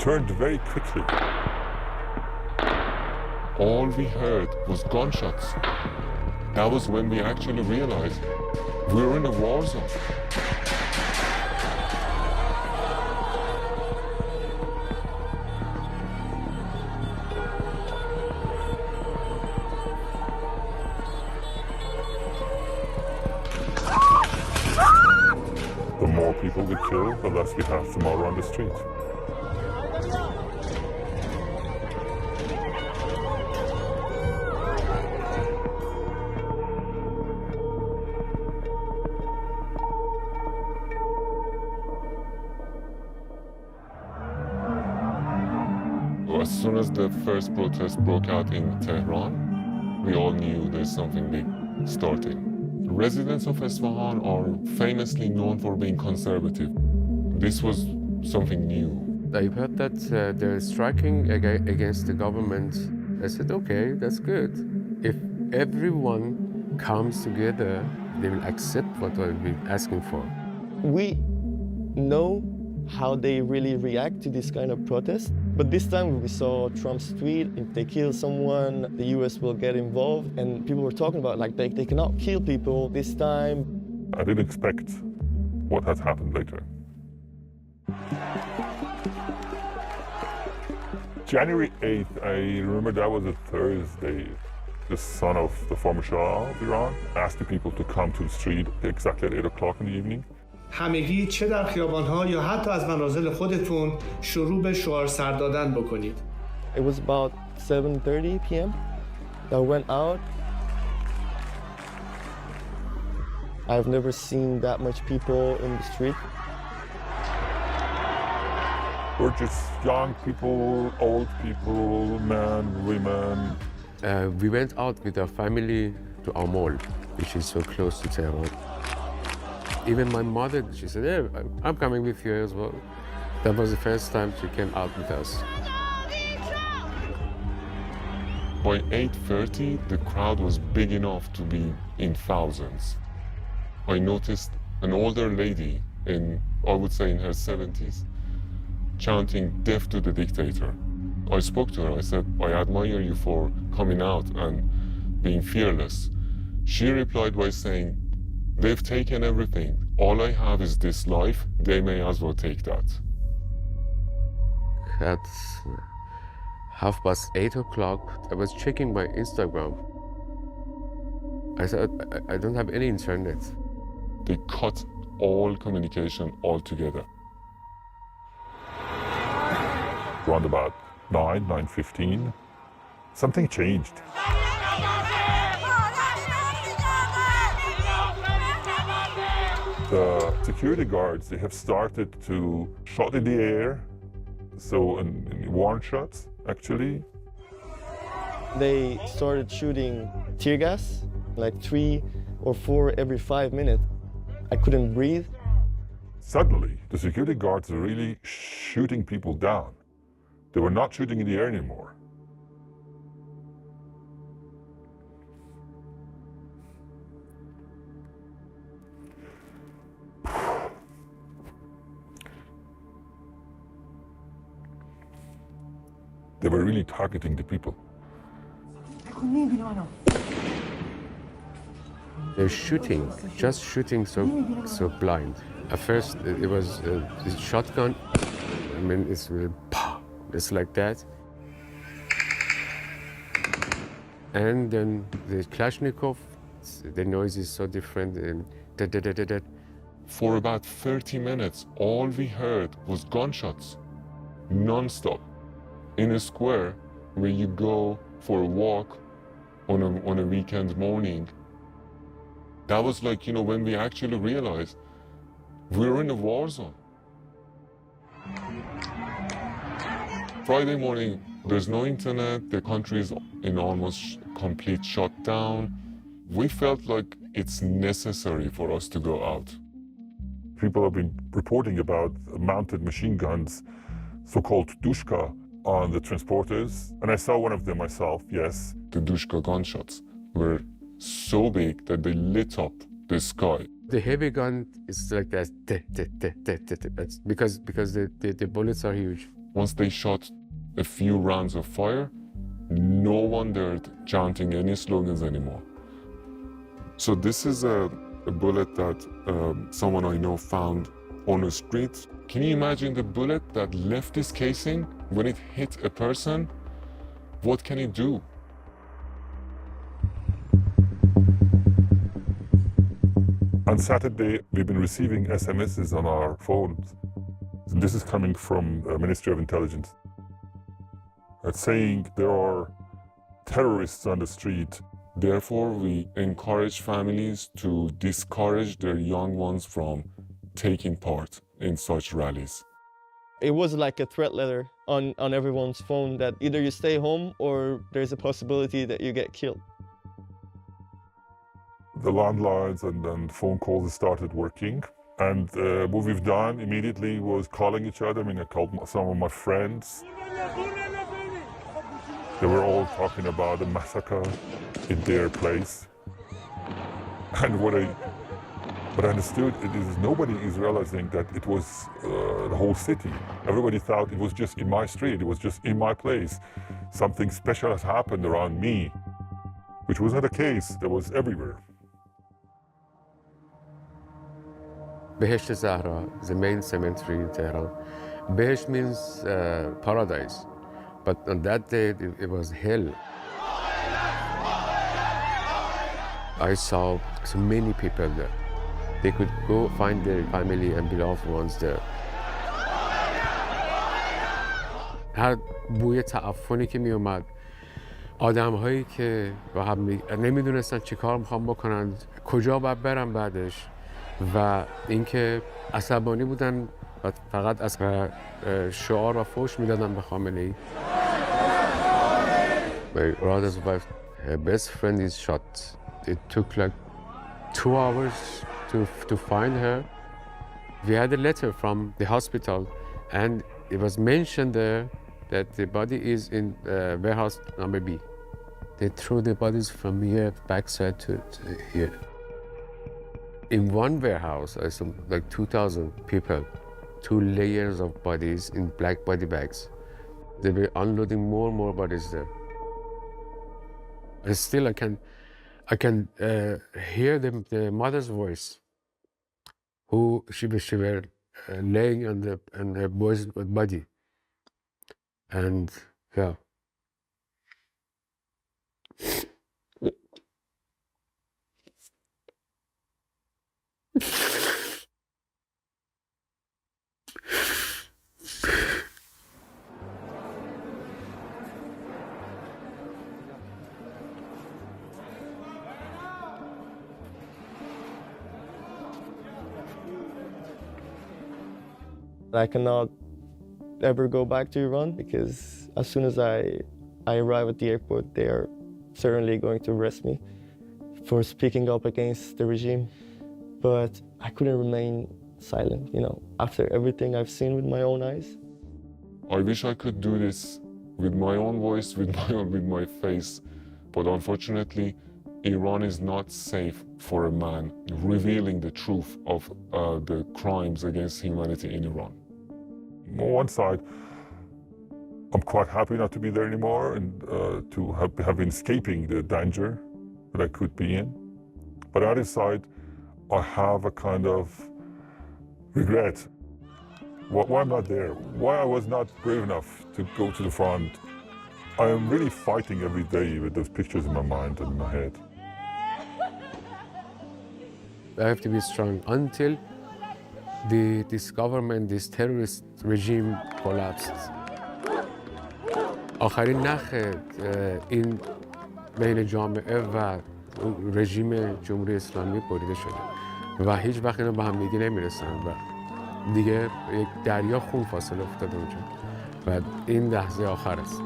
turned very quickly. All we heard was gunshots. That was when we actually realized we were in a war zone. The more people we kill, the less we have tomorrow on the street. As soon as the first protest broke out in Tehran, we all knew there's something big starting. Residents of Isfahan are famously known for being conservative. This was something new. I heard that they're striking against the government. I said, okay, that's good. If everyone comes together, they will accept what we're asking for. We know how they really react to this kind of protest. But this time we saw Trump's tweet, if they kill someone, the US will get involved. And people were talking about like they cannot kill people this time. I didn't expect what has happened later. January 8th, I remember that was a Thursday. The son of the former Shah of Iran asked the people to come to the street exactly at 8 o'clock in the evening. همگی چه در خیابان‌ها یا حتی از منازل خودتون شروع به شعار سر دادن بکنید. It was about 7:30 p.m. I went out. I've never seen that much people in the street. We're just young people, old people, men, women. We went out with our family to our mall, which is so close to Tehran. Even my mother, she said, yeah, I'm coming with you as well. That was the first time she came out with us. By 8:30, the crowd was big enough to be in thousands. I noticed an older lady in, I would say in her 70s, chanting death to the dictator. I spoke to her, I said, I admire you for coming out and being fearless. She replied by saying, they've taken everything. All I have is this life. They may as well take that. At 8:30, I was checking my Instagram. I said, I don't have any internet. They cut all communication altogether. Around about 9:15, something changed. The security guards, they have started to shot in the air, so in warning shots, actually. They started shooting tear gas, like 3 or 4 every 5 minutes. I couldn't breathe. Suddenly, the security guards are really shooting people down. They were not shooting in the air anymore. They were really targeting the people. They're shooting, just shooting so blind. At first, it was a shotgun. I mean, it's like that. And then the Kalashnikov, the noise is so different. And For about 30 minutes, all we heard was gunshots, non-stop. In a square where you go for a walk on a weekend morning. That was like, you know, when we actually realized we're in a war zone. Friday morning, there's no internet, the country is in almost complete shutdown. We felt like it's necessary for us to go out. People have been reporting about mounted machine guns, so-called دوشکا, on the transporters, and I saw one of them myself, yes. The دوشکا gunshots were so big that they lit up the sky. The heavy gun is like that, because the bullets are huge. Once they shot a few rounds of fire, no one dared chanting any slogans anymore. So this is a bullet that someone I know found on the street. Can you imagine the bullet that left this casing when it hit a person? What can it do? On Saturday, we've been receiving SMSs on our phones. This is coming from the Ministry of Intelligence. It's saying there are terrorists on the street. Therefore, we encourage families to discourage their young ones from taking part in such rallies. It was like a threat letter on everyone's phone that either you stay home or there's a possibility that you get killed. The landlines and phone calls started working. And what we've done immediately was calling each other. I mean, I called some of my friends. They were all talking about the massacre in their place. And what I understood is nobody is realizing that it was the whole city. Everybody thought it was just in my street, it was just in my place. Something special has happened around me, which was not the case. That was everywhere. Behesht Zahra, the main cemetery in Tehran. Behesht means paradise, but on that day it was hell. I saw so many people there. They could go find their family and beloved ones there. هر بوی تعفنی که می اومد، آدم‌هایی که با هم نمیدونستن چی کار میخوان بکنن، کجا باید برن بعدش، و اینکه عصبانی بودن و فقط از شعار و فحش میدادن به خامنه‌ای. My brother's wife, her best friend is shot. It took like 2 hours to find her. We had a letter from the hospital, and it was mentioned there that the body is in warehouse number B. They threw the bodies from here backside to here. In one warehouse, I saw like 2,000 people, 2 layers of bodies in black body bags. They were unloading more and more bodies there. And still, I can hear the mother's voice, who she were laying on her boy's body, and yeah. I cannot ever go back to Iran because as soon as I arrive at the airport, they are certainly going to arrest me for speaking up against the regime. But I couldn't remain silent, you know, after everything I've seen with my own eyes. I wish I could do this with my own voice, with my face, but unfortunately, Iran is not safe for a man revealing the truth of the crimes against humanity in Iran. On one side, I'm quite happy not to be there anymore and to have been escaping the danger that I could be in. But on the other side, I have a kind of regret. Why I'm not there? Why I was not brave enough to go to the front? I am really fighting every day with those pictures in my mind and in my head. I have to be strong until this government, this terrorist regime collapsed. آخرین نخ این بین جامعه و رژیم جمهوری اسلامی بریده شده و هیچ وقت اینا با هم دیگه نمیرسن و دیگه یک دریا خون فاصله افتاده اونجا و این لحظه آخر است.